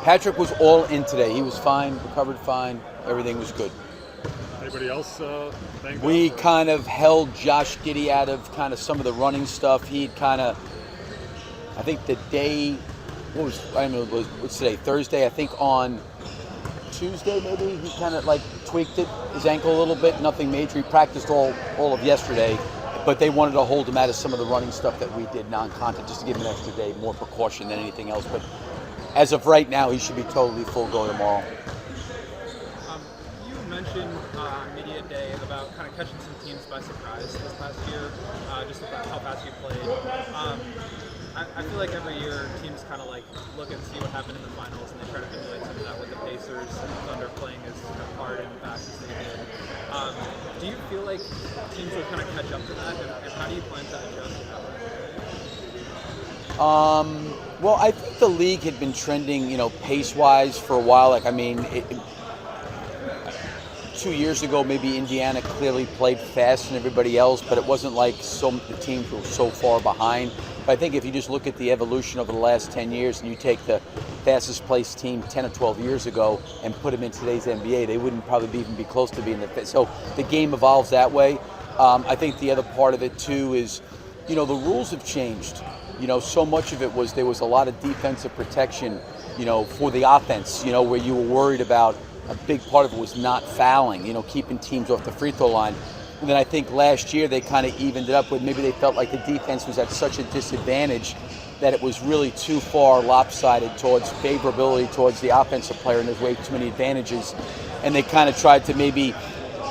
Patrick was all in today. He was fine, recovered fine. Everything was good. Anybody else? We kind of held Josh Giddey out of kind of some of the running stuff. He'd kind of, I think the day, what's today? Thursday. I think on Tuesday maybe he kind of like tweaked his ankle a little bit. Nothing major. He practiced all of yesterday, but they wanted to hold him out of some of the running stuff that we did non-contact, just to give him an extra day, more precaution than anything else. But as of right now, he should be totally full go tomorrow. You mentioned media day about kind of catching some teams by surprise this past year, just about how fast you played. I feel like every year teams kind of like look and see what happened in the finals, and they try to emulate some of that with the Pacers and Thunder playing as hard and fast as they did. Do you feel like teams will kind of catch up to that, and how do you plan to adjust to that? Well, I think the league had been trending, pace-wise for a while. 2 years ago, maybe Indiana clearly played faster than everybody else, but it wasn't like the teams were so far behind. But I think if you just look at the evolution over the last 10 years and you take the fastest placed team 10 or 12 years ago and put them in today's NBA, they wouldn't probably even be close to being the fifth. So the game evolves that way. I think the other part of it too is, the rules have changed. So much of it was there was a lot of defensive protection, for the offense, where you were worried about a big part of it was not fouling, keeping teams off the free throw line. And then I think last year they kind of evened it up with maybe they felt like the defense was at such a disadvantage that it was really too far lopsided towards favorability towards the offensive player, and there's way too many advantages. And they kind of tried to maybe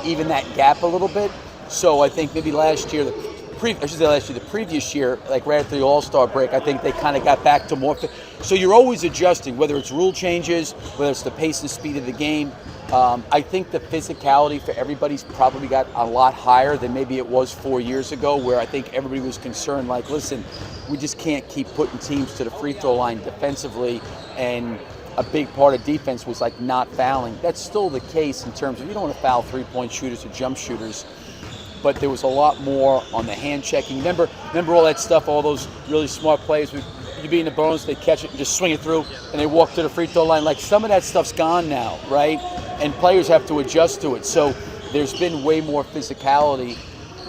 even that gap a little bit. So I think maybe the previous year, like right after the All-Star break, I think they kind of got back to more. So you're always adjusting, whether it's rule changes, whether it's the pace and speed of the game. I think the physicality for everybody's probably got a lot higher than maybe it was 4 years ago, where I think everybody was concerned, like, listen, we just can't keep putting teams to the free throw line defensively, and a big part of defense was like not fouling. That's still the case in terms of you don't want to foul three-point shooters or jump shooters, but there was a lot more on the hand checking. Remember all that stuff, all those really smart plays. You'd be in the bonus, they catch it and just swing it through, and they walk to the free throw line. Like, some of that stuff's gone now, right? And players have to adjust to it. So there's been way more physicality,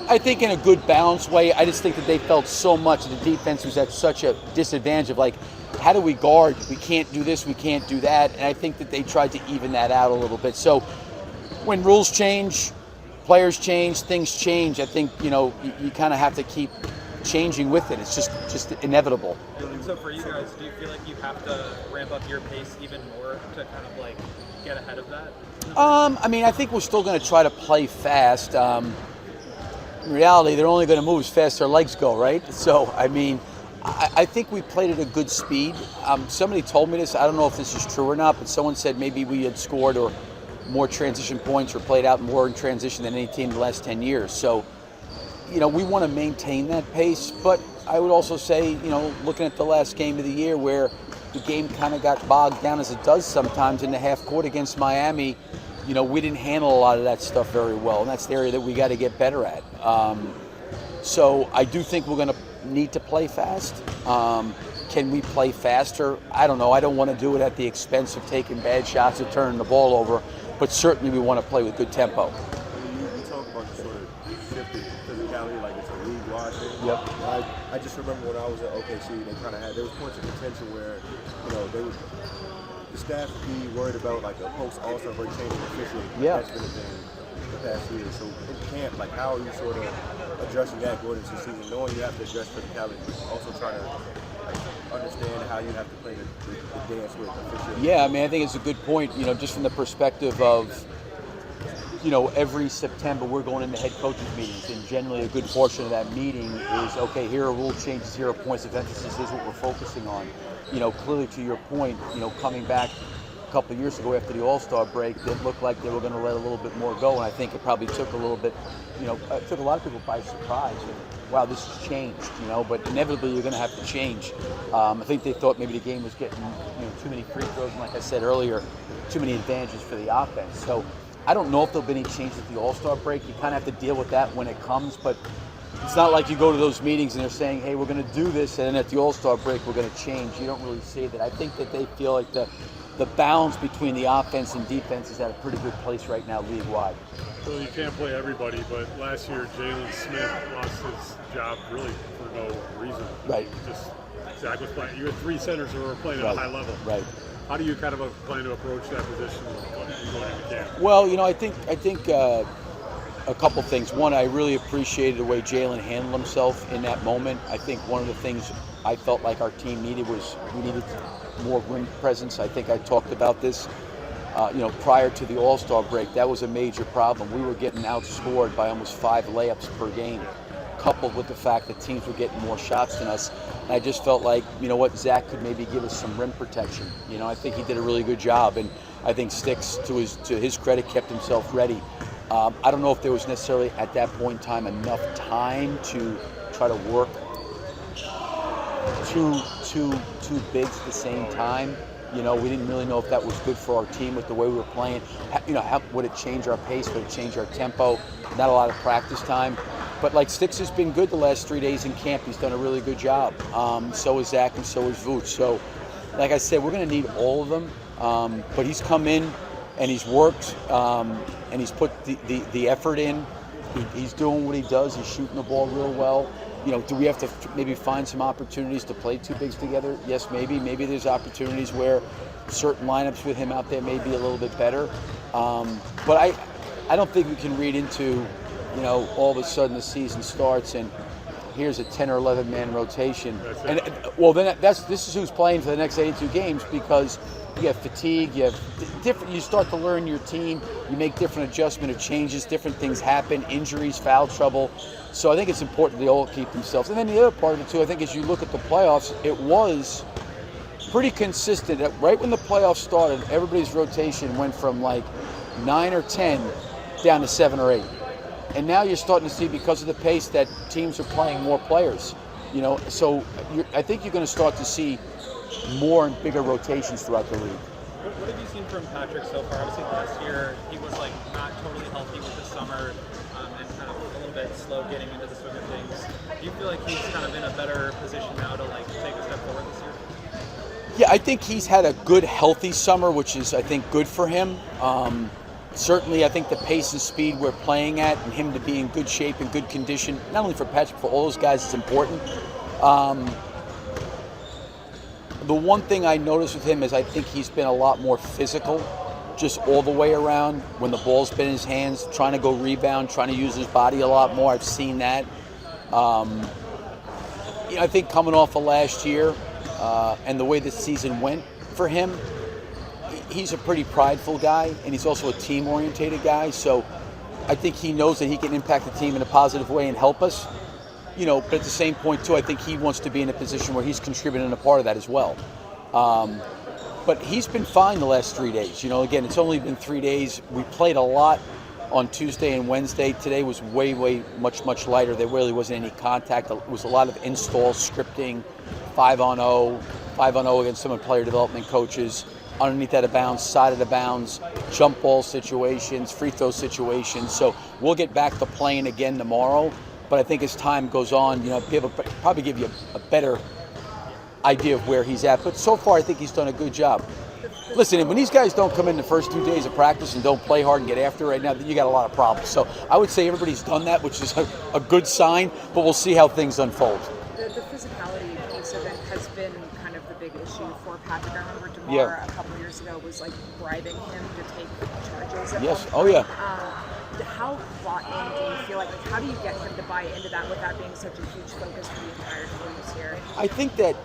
I think, in a good balanced way. I just think that they felt so much the defense was at such a disadvantage of, like, how do we guard? We can't do this, we can't do that. And I think that they tried to even that out a little bit. So when rules change, players change, things change, I think, you kind of have to keep changing with it. It's just inevitable. So for you guys, do you feel like you have to ramp up your pace even more to kind of like get ahead of that? I think we're still going to try to play fast. In reality, they're only going to move as fast as their legs go, right? So, I think we played at a good speed. Somebody told me this. I don't know if this is true or not, but someone said maybe we had scored or more transition points or played out more in transition than any team in the last 10 years. So, we want to maintain that pace, but I would also say, looking at the last game of the year where the game kind of got bogged down as it does sometimes in the half court against Miami, we didn't handle a lot of that stuff very well, and that's the area that we got to get better at. So I do think we're going to need to play fast. Can we play faster? I don't know. I don't want to do it at the expense of taking bad shots or turning the ball over, but certainly we want to play with good tempo. You talk about the sort of shifted physicality, like it's a league-wide thing. Yep. I just remember when I was at OKC, they kind of had, there was points of contention where, the staff would be worried about like a post-All-Star break changing officially. Yeah. That's been a thing the past year. So in camp, like, how are you sort of addressing that going into the season, knowing you have to address physicality, also trying to understand how you have to play the dance with officially? Yeah, I think it's a good point, just from the perspective of, every September we're going into head coaches meetings, and generally a good portion of that meeting is, okay, here are rule changes, here are points of emphasis, here's what we're focusing on. Clearly to your point, coming back a couple of years ago after the All-Star break, it looked like they were going to let a little bit more go, and I think it probably took a little bit, it took a lot of people by surprise. Wow, this has changed, but inevitably you're going to have to change. I think they thought maybe the game was getting, too many free throws, and like I said earlier, too many advantages for the offense. So I don't know if there'll be any changes at the All-Star break. You kind of have to deal with that when it comes, but it's not like you go to those meetings and they're saying, hey, we're going to do this, and then at the All-Star break we're going to change. You don't really see that. I think that they feel like the the balance between the offense and defense is at a pretty good place right now league-wide. Well, you can't play everybody, but last year Jalen Smith lost his job really for no reason. Right. Just Zach was playing. You had 3 centers who were playing at a high level. Right. How do you kind of plan to approach that position going into camp? Well, I think a couple things. One, I really appreciated the way Jalen handled himself in that moment. I think one of the things I felt like our team needed was we needed more rim presence. I think I talked about this, prior to the All-Star break. That was a major problem. We were getting outscored by almost 5 layups per game, coupled with the fact that teams were getting more shots than us. And I just felt like, Zach could maybe give us some rim protection. I think he did a really good job, and I think Sticks, to his credit, kept himself ready. I don't know if there was necessarily at that point in time enough time to try to work two bigs at the same time. We didn't really know if that was good for our team with the way we were playing. How would it change our pace? Would it change our tempo? Not a lot of practice time. But Sticks has been good the last 3 days in camp. He's done a really good job. So is Zach and so is Vooch. So, like I said, we're going to need all of them. But he's come in and he's worked and he's put the effort in. He's doing what he does. He's shooting the ball real well. Do we have to maybe find some opportunities to play 2 bigs together? Yes, maybe. Maybe there's opportunities where certain lineups with him out there may be a little bit better. But I don't think we can read into, all of a sudden the season starts and here's a 10 or 11 man rotation. And this is who's playing for the next 82 games, because you have fatigue, you start to learn your team, you make different adjustment or changes, different things happen, injuries, foul trouble. So I think it's important they all keep themselves. And then the other part of it too, I think as you look at the playoffs, it was pretty consistent. Right when the playoffs started, everybody's rotation went from 9 or 10 down to 7 or 8. And now you're starting to see, because of the pace, that teams are playing more players. So I think you're going to start to see more and bigger rotations throughout the league. What have you seen from Patrick so far? Obviously last year he was not totally healthy with the summer and kind of a little bit slow getting into the swing of things. Do you feel like he's kind of in a better position now to take a step forward this year? Yeah, I think he's had a good, healthy summer, which is, I think, good for him. Certainly, I think the pace and speed we're playing at, and him to be in good shape and good condition, not only for Patrick, for all those guys, is important. The one thing I noticed with him is I think he's been a lot more physical, just all the way around. When the ball's been in his hands, trying to go rebound, trying to use his body a lot more. I've seen that. I think coming off of last year and the way this season went for him, he's a pretty prideful guy, and he's also a team-orientated guy. So I think he knows that he can impact the team in a positive way and help us. But at the same point, too, I think he wants to be in a position where he's contributing a part of that as well. But he's been fine the last 3 days. Again, it's only been 3 days. We played a lot on Tuesday and Wednesday. Today was way, much lighter. There really wasn't any contact. It was a lot of install scripting, 5-on-0 against some of the player development coaches, underneath out of bounds, side of the bounds, jump ball situations, free throw situations. So we'll get back to playing again tomorrow. But I think as time goes on, people probably give you a better idea of where he's at. But so far, I think he's done a good job. Listen, when these guys don't come in the first 2 days of practice and don't play hard and get after it right now, then you got a lot of problems. So I would say everybody's done that, which is a good sign, but we'll see how things unfold. The physicality piece of it has been kind of the big issue for Patrick. I remember DeMar a couple years ago was bribing him to take charges. Yes, oh yeah. How bought in do you feel like how do you get him to buy into that with that being such a huge focus for the entire team this year? I think that,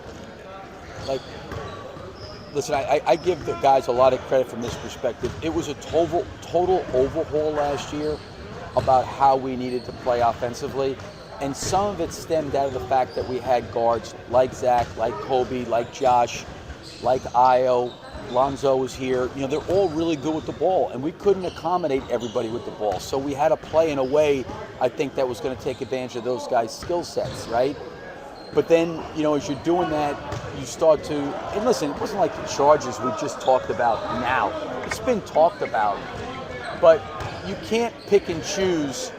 listen, I give the guys a lot of credit from this perspective. It was a total overhaul last year about how we needed to play offensively. And some of it stemmed out of the fact that we had guards like Zach, like Kobe, like Josh, like Io. Lonzo was here. They're all really good with the ball, and we couldn't accommodate everybody with the ball. So we had to play in a way, I think, that was going to take advantage of those guys' skill sets, right? But then, as you're doing that, you start to, and listen, it wasn't like the charges we just talked about now. It's been talked about, but you can't pick and choose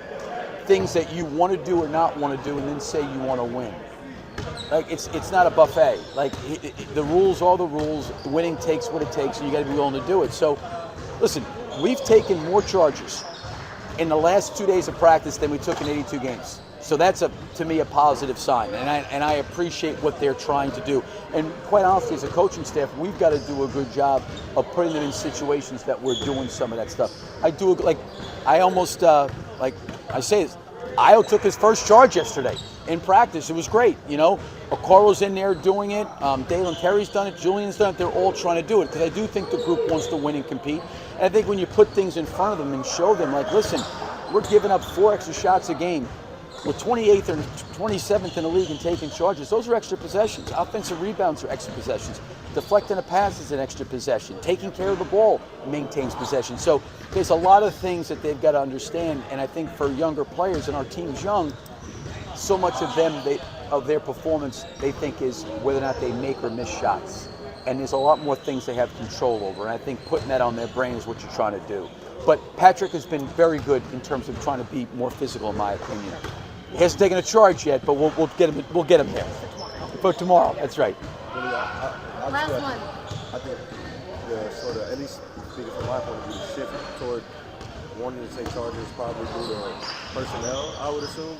things that you want to do or not want to do and then say you want to win. Like it's not a buffet. Like the rules are the rules. Winning takes what it takes, and you got to be willing to do it. So, listen, we've taken more charges in the last 2 days of practice than we took in 82 games. So that's to me a positive sign, and I appreciate what they're trying to do. And quite honestly, as a coaching staff, we've got to do a good job of putting them in situations that we're doing some of that stuff. I say this. Io took his first charge yesterday in practice. It was great, you know. Okoro's in there doing it. Dalen Terry's done it. Julian's done it. They're all trying to do it because I do think the group wants to win and compete. And I think when you put things in front of them and show them, like, listen, we're giving up 4 extra shots a game. We're 28th or 27th in the league in taking charges. Those are extra possessions. Offensive rebounds are extra possessions. Deflecting a pass is an extra possession. Taking care of the ball maintains possession. So there's a lot of things that they've got to understand. And I think for younger players, and our team's young, so much of their performance they think is whether or not they make or miss shots. And there's a lot more things they have control over. And I think putting that on their brain is what you're trying to do. But Patrick has been very good in terms of trying to be more physical, in my opinion. He hasn't taken a charge yet, but we'll get him. We'll get him there. For tomorrow, that's right. Last one. I think the sort of, at least speaking from my point of view, the shift toward wanting to take charges probably due to personnel, I would assume.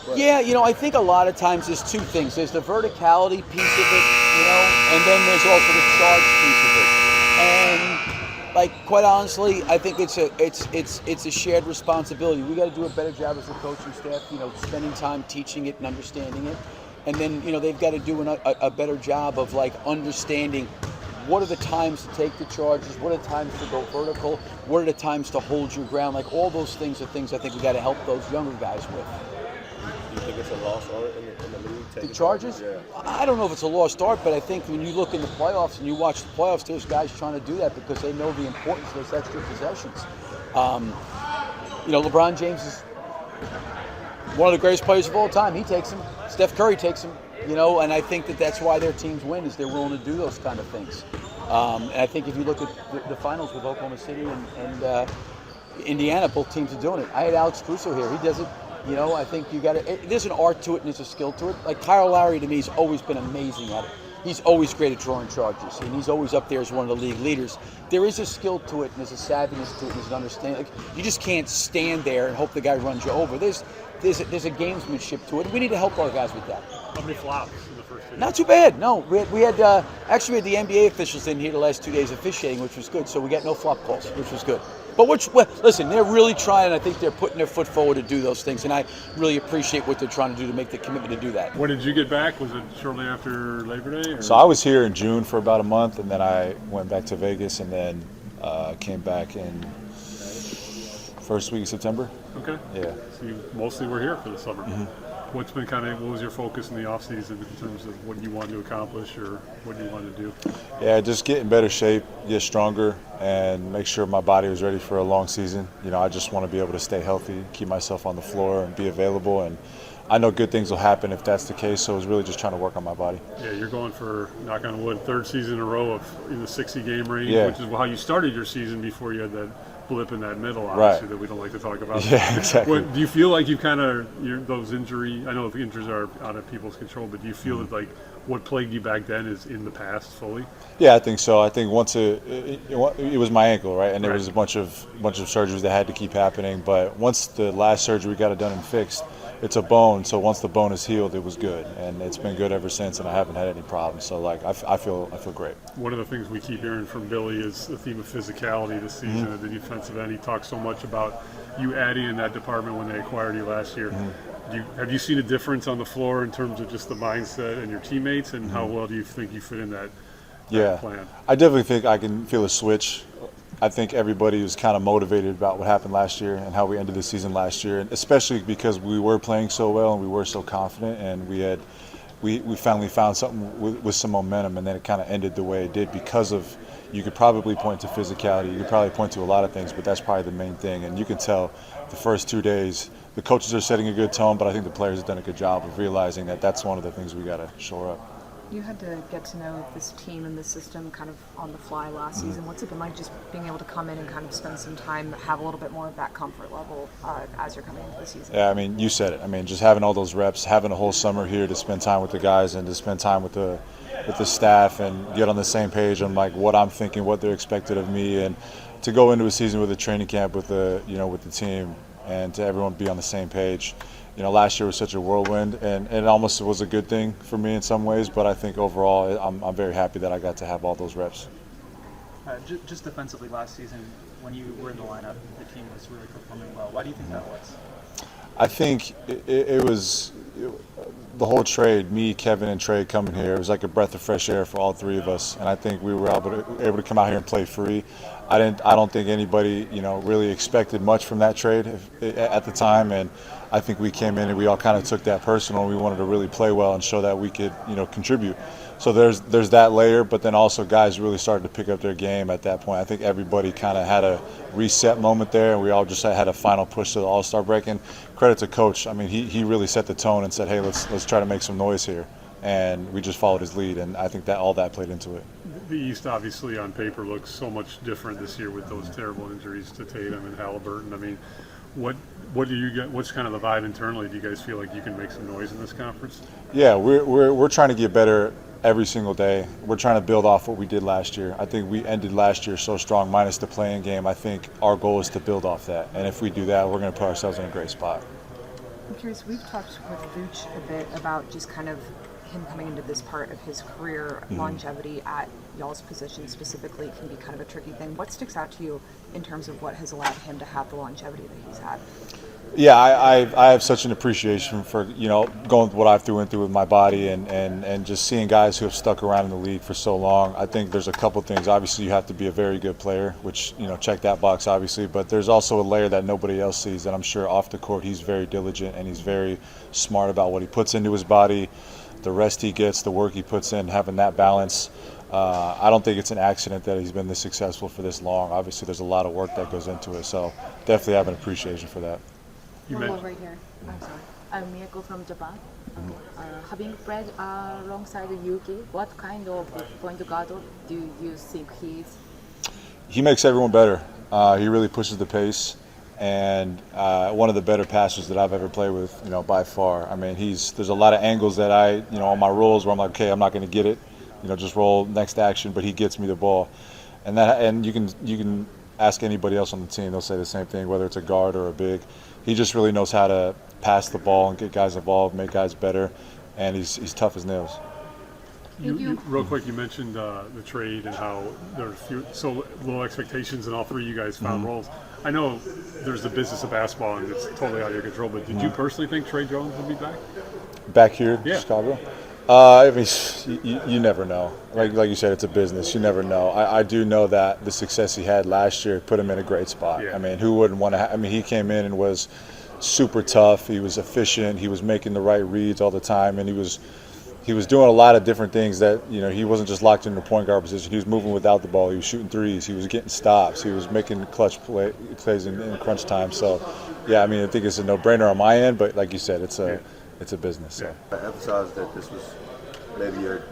But Yeah, you know, I think a lot of times there's two things. There's the verticality piece of it, you know, and then there's also the charge piece of it. And like, quite honestly, I think it's a shared responsibility. We got to do a better job as a coaching staff, you know, spending time teaching it and understanding it. And then, you know, they've got to do a better job of, like, understanding what are the times to take the charges, what are the times to go vertical, what are the times to hold your ground. Like, all those things are things I think we got to help those younger guys with. do you think it's a lost art in the league? The taking charges? Yeah. I don't know if it's a lost art, but I think when you look in the playoffs and you watch the playoffs, there's guys trying to do that because they know the importance of those extra possessions. You know, LeBron James is one of the greatest players of all time. He takes them. Steph Curry takes them. You know, and I think that's why their teams win, is they're willing to do those kind of things. And I think if you look at the finals with Oklahoma City and Indiana, both teams are doing it. I had Alex Caruso here. He does it. You know, I think you got to. There's an art to it and there's a skill to it. Like Kyle Lowry, to me, has always been amazing at it. He's always great at drawing charges, and he's always up there as one of the league leaders. There is a skill to it, and there's a savviness to it, and there's an understanding. Like, you just can't stand there and hope the guy runs you over. There's a gamesmanship to it. We need to help our guys with that. How many flops in the first 2 Not too bad. No, we had actually we had the NBA officials in here the last 2 days officiating, which was good. So we got no flop calls, which was good. But listen, they're really trying. I think they're putting their foot forward to do those things, and I really appreciate what they're trying to do to make the commitment to do that. When did you get back? Was it shortly after Labor Day? Or? So I was here in June for about a month, and then I went back to Vegas, and then came back in first week of September. Okay. Yeah. So you mostly were here for the summer. Mm-hmm. What was your focus in the off season in terms of what you wanted to accomplish or what you wanted to do? Yeah, just get in better shape, get stronger, and make sure my body was ready for a long season. You know, I just want to be able to stay healthy, keep myself on the floor, and be available. And I know good things will happen if that's the case, so it's really just trying to work on my body. Yeah, you're going for, knock on wood, third season in a row of in the 60-game range, Yeah. which is how you started your season before you had that blip in that middle, obviously, Right. that we don't like to talk about. Yeah, exactly. Do you feel like those injury, I know the injuries are out of people's control, but do you feel that like what plagued you back then is in the past fully? Yeah, I think so. I think once it was my ankle, right, and there Right. was a bunch of surgeries that had to keep happening. But once the last surgery got it done and fixed, it's a bone. So once the bone is healed, it was good, and it's been good ever since. And I haven't had any problems. So like I feel great. One of the things we keep hearing from Billy is the theme of physicality this season Mm-hmm. at the defensive end. He talks so much about you adding in that department when they acquired you last year. Mm-hmm. Have you seen a difference on the floor in terms of just the mindset and your teammates, and how well do you think you fit in that Yeah, plan? I definitely think I can feel a switch. I think everybody was kind of motivated about what happened last year and how we ended the season last year, and especially because we were playing so well and we were so confident, and we finally found something with some momentum, and then it kind of ended the way it did because of. You could probably point to physicality. You could probably point to a lot of things, but that's probably the main thing. And you can tell the first 2 days, the coaches are setting a good tone, but I think the players have done a good job of realizing that that's one of the things we got to shore up. You had to get to know this team and the system kind of on the fly last season. What's it been like just being able to come in and kind of spend some time, have a little bit more of that comfort level as you're coming into the season? Yeah, I mean, you said it. I mean, just having all those reps, having a whole summer here to spend time with the guys and to spend time with the staff and get on the same page on like what I'm thinking, what they're expected of me, and to go into a season with a training camp with the with the team and to everyone be on the same page. Last year was such a whirlwind, and it almost was a good thing for me in some ways. But I think overall, I'm very happy that I got to have all those reps. Just defensively, last season when you were in the lineup, the team was really performing well. Why do you think that was? I think it was the whole trade. Me, Kevin, and Trey coming here. It was like a breath of fresh air for all three of us, and I think we were able to come out here and play free. I don't think anybody really expected much from that trade at the time, and I think we came in and we all kind of took that personal. We wanted to really play well and show that we could contribute. So there's that layer, but then also guys really started to pick up their game at that point. I think everybody kind of had a reset moment there, and we all just had a final push to the All-Star break. And credit to Coach. I mean, he really set the tone and said, hey, let's try to make some noise here. And we just followed his lead, and I think that all that played into it. The East, obviously, on paper looks so much different this year with those terrible injuries to Tatum and Halliburton. I mean, what do you get? What's kind of the vibe internally? Do you guys feel like you can make some noise in this conference? Yeah, we're trying to get better every single day. We're trying to build off what we did last year. I think we ended last year so strong, minus the play-in game. I think our goal is to build off that, and if we do that, we're going to put ourselves in a great spot. I'm curious, we've talked with Vooch a bit about just kind of him coming into this part of his career. Longevity at y'all's position specifically can be kind of a tricky thing. What sticks out to you in terms of what has allowed him to have the longevity that he's had? Yeah, I have such an appreciation for going through what I've went through with my body and just seeing guys who have stuck around in the league for so long. I think there's a couple things. Obviously, you have to be a very good player, which check that box obviously. But there's also a layer that nobody else sees. That I'm sure off the court he's very diligent and he's very smart about what he puts into his body, the rest he gets, the work he puts in, having that balance. I don't think it's an accident that he's been this successful for this long. Obviously, there's a lot of work that goes into it. So definitely have an appreciation for that. One more right here. I'm sorry. I'm Miyako from Japan. Having played alongside Yuki, what kind of point guard do you think he is? He makes everyone better. He really pushes the pace, and one of the better passers that I've ever played with, by far. I mean, there's a lot of angles that on my rolls where I'm like, okay, I'm not going to get it, just roll next action, but he gets me the ball, and you can ask anybody else on the team, they'll say the same thing, whether it's a guard or a big. He just really knows how to pass the ball and get guys involved, make guys better, and he's tough as nails. You real quick, you mentioned the trade and how there are so low expectations, and all three of you guys found roles. I know there's the business of basketball, and it's totally out of your control, but did you personally think Trey Jones would be back? Back here in Chicago? I mean, you never know. Like you said, it's a business. You never know. I do know that the success he had last year put him in a great spot. Yeah. I mean, who wouldn't want to? He came in and was super tough. He was efficient. He was making the right reads all the time, and he was doing a lot of different things that he wasn't just locked in the point guard position. He was moving without the ball. He was shooting threes. He was getting stops. He was making clutch plays in crunch time. So, yeah, I mean, I think it's a no-brainer on my end. But like you said, it's a business. So. I emphasize that this was maybe your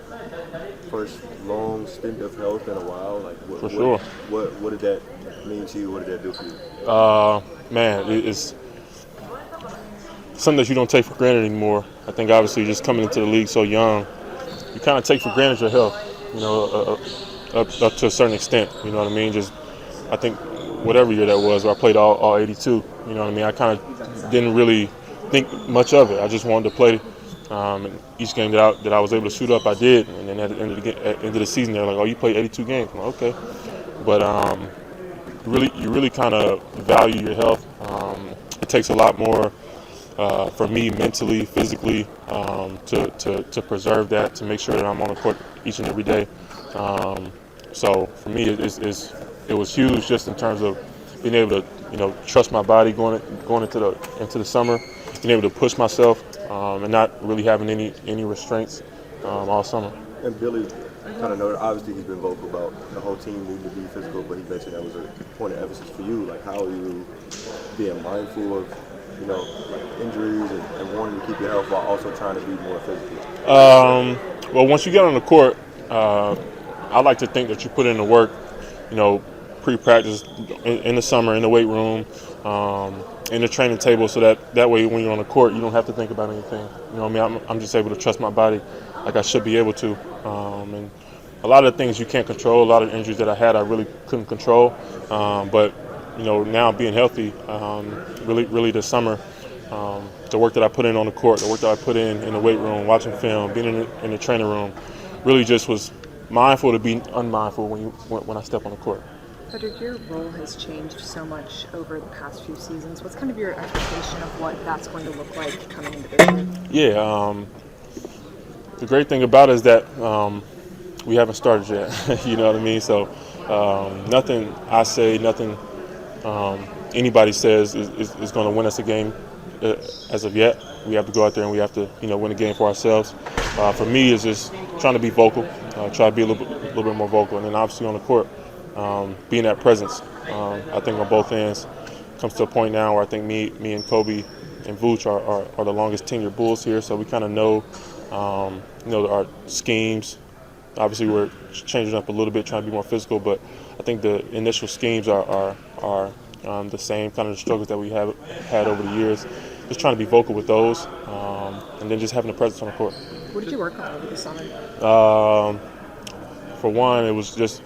first long stint of health in a while. Like, what did that mean to you? What did that do for you? Man, it's something that you don't take for granted anymore. I think obviously just coming into the league so young, you kind of take for granted your health, up to a certain extent. You know what I mean? Just I think whatever year that was, where I played all 82. You know what I mean? I kind of didn't really think much of it. I just wanted to play. And each game that I was able to suit up, I did. And then at the end of the season, they're like, "Oh, you played 82 games." I'm like, okay. But you really kind of value your health. It takes a lot more for me mentally, physically, to preserve that, to make sure that I'm on the court each and every day. So for me, it was huge just in terms of being able to trust my body going into the summer, being able to push myself. And not really having any restraints all summer. And Billy kind of noted, obviously he's been vocal about the whole team needing to be physical, but he mentioned that was a point of emphasis for you. Like, how are you being mindful of, like injuries and wanting to keep your health while also trying to be more physical? Well, once you get on the court, I like to think that you put in the work, pre-practice in the summer, in the weight room, in the training table, so that way when you're on the court, you don't have to think about anything. I'm just able to trust my body like I should be able to. And a lot of the things you can't control, a lot of injuries that I had, I really couldn't control. But now being healthy, really this summer, the work that I put in on the court, the work that I put in the weight room, watching film, being in the training room, really just was mindful to be unmindful when I step on the court. Frederick, your role has changed so much over the past few seasons. What's kind of your expectation of what that's going to look like coming into this year? Yeah, the great thing about it is that we haven't started yet. You know what I mean? So nothing I say, nothing anybody says is going to win us a game as of yet. We have to go out there and we have to win a game for ourselves. For me, it's just trying to be vocal, try to be a little bit more vocal, and then obviously on the court, being that presence. I think on both ends comes to a point now where I think me and Kobe and Vooch are the longest tenured Bulls here, so we kind of know our schemes. Obviously, we're changing up a little bit, trying to be more physical, but I think the initial schemes are the same kind of struggles that we have had over the years. Just trying to be vocal with those, and then just having a presence on the court. What did you work on over the summer? For one, it was just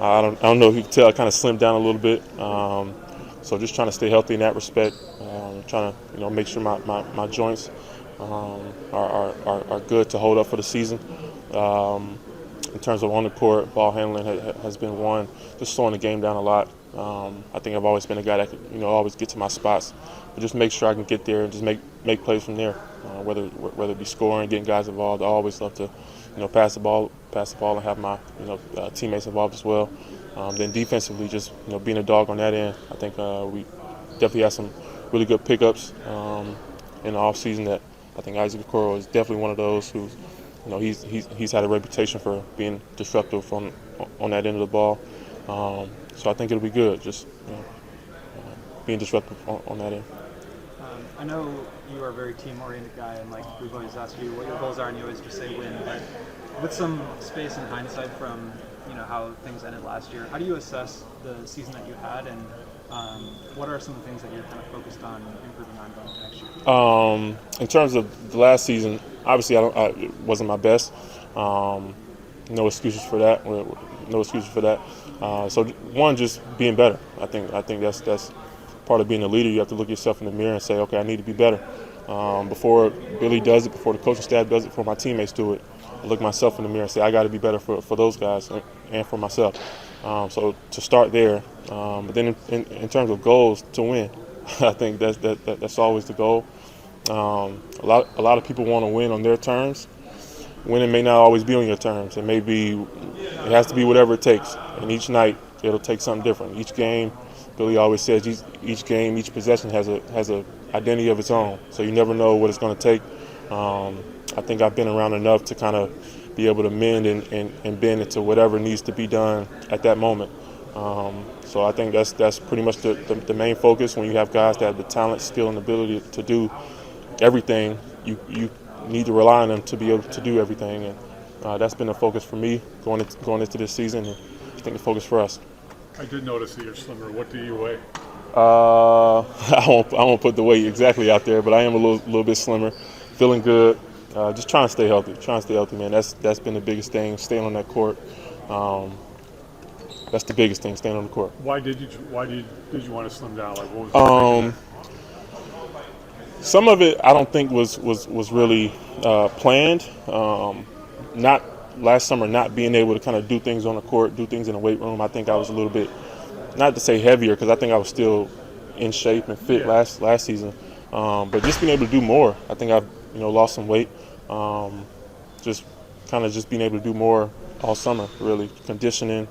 I don't know if you can tell, I kind of slimmed down a little bit. So just trying to stay healthy in that respect. Trying to make sure my joints are good to hold up for the season. In terms of on the court, ball handling has been one. Just slowing the game down a lot. I think I've always been a guy that could always get to my spots, but just make sure I can get there and just make plays from there. Whether it be scoring, getting guys involved, I always love to pass the ball and have my teammates involved as well. Then defensively, just being a dog on that end. I think we definitely had some really good pickups in the offseason. That I think Isaac Okoro is definitely one of those who, he's had a reputation for being disruptive on that end of the ball. So I think it'll be good, just being disruptive on that end. I know you are a very team-oriented guy, and we've always asked you what your goals are, and you always just say win. But with some space and hindsight from how things ended last year, how do you assess the season that you had, and what are some of the things that you're kind of focused on improving on going into next year? In terms of the last season, obviously it wasn't my best. No excuses for that. No excuses for that. So one, just being better. I think that's part of being a leader. You have to look yourself in the mirror and say, okay, I need to be better. Before Billy does it, before the coaching staff does it, before my teammates do it, I look myself in the mirror and say, I got to be better for those guys and for myself. So to start there, but then in terms of goals, to win, I think that's always the goal. A lot of people want to win on their terms. Winning may not always be on your terms. It has to be whatever it takes. And each night, it'll take something different. Each game, Billy always says, each game, each possession has a identity of its own. So you never know what it's going to take. I think I've been around enough to kind of be able to mend and bend into whatever needs to be done at that moment. So I think that's pretty much the main focus. When you have guys that have the talent, skill, and ability to do everything, you need to rely on them to be able to do everything. And that's been the focus for me going into this season, and I think the focus for us. I did notice that you're slimmer. What do you weigh? I won't put the weight exactly out there, but I am a little bit slimmer, feeling good. Just trying to stay healthy, man. That's been the biggest thing. Staying on that court. That's the biggest thing. Staying on the court. Why did you want to slim down? What was some of it I don't think was really planned. Not last summer, not being able to kind of do things on the court, do things in the weight room. I think I was a little bit, not to say heavier, because I think I was still in shape and fit last season. But just being able to do more. I think I've lost some weight. Just being able to do more all summer. Really, conditioning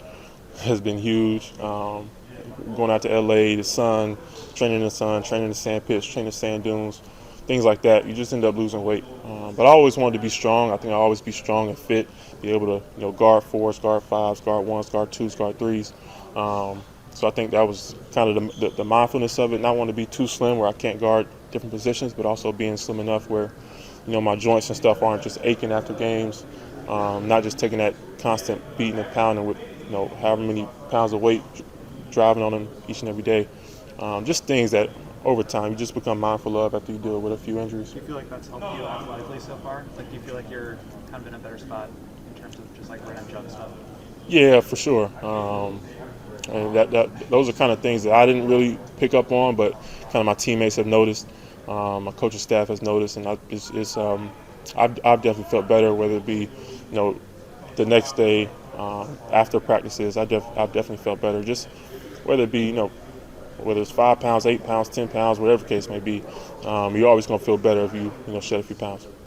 has been huge. Going out to LA, the sun, training in the sun, training in the sand pits, training in sand dunes, things like that. You just end up losing weight. But I always wanted to be strong. I think I'll always be strong and fit, be able to guard fours, guard fives, guard ones, guard twos, guard threes. So I think that was kind of the mindfulness of it. Not want to be too slim where I can't guard different positions, but also being slim enough where my joints and stuff aren't just aching after games. not just taking that constant beating and pounding with however many pounds of weight, driving on them each and every day. Just things that over time you just become mindful of after you deal with a few injuries. Do you feel like that's helped you athletically so far? Like, do you feel like you're kind of in a better spot in terms of just like ramp jump stuff? Yeah, for sure. And those are kind of things that I didn't really pick up on, but kind of my teammates have noticed. My coaching staff has noticed, and I've definitely felt better. Whether it be, the next day after practices, I've definitely felt better. Just whether it be, whether it's 5 pounds, 8 pounds, 10 pounds, whatever the case may be, you're always going to feel better if you shed a few pounds.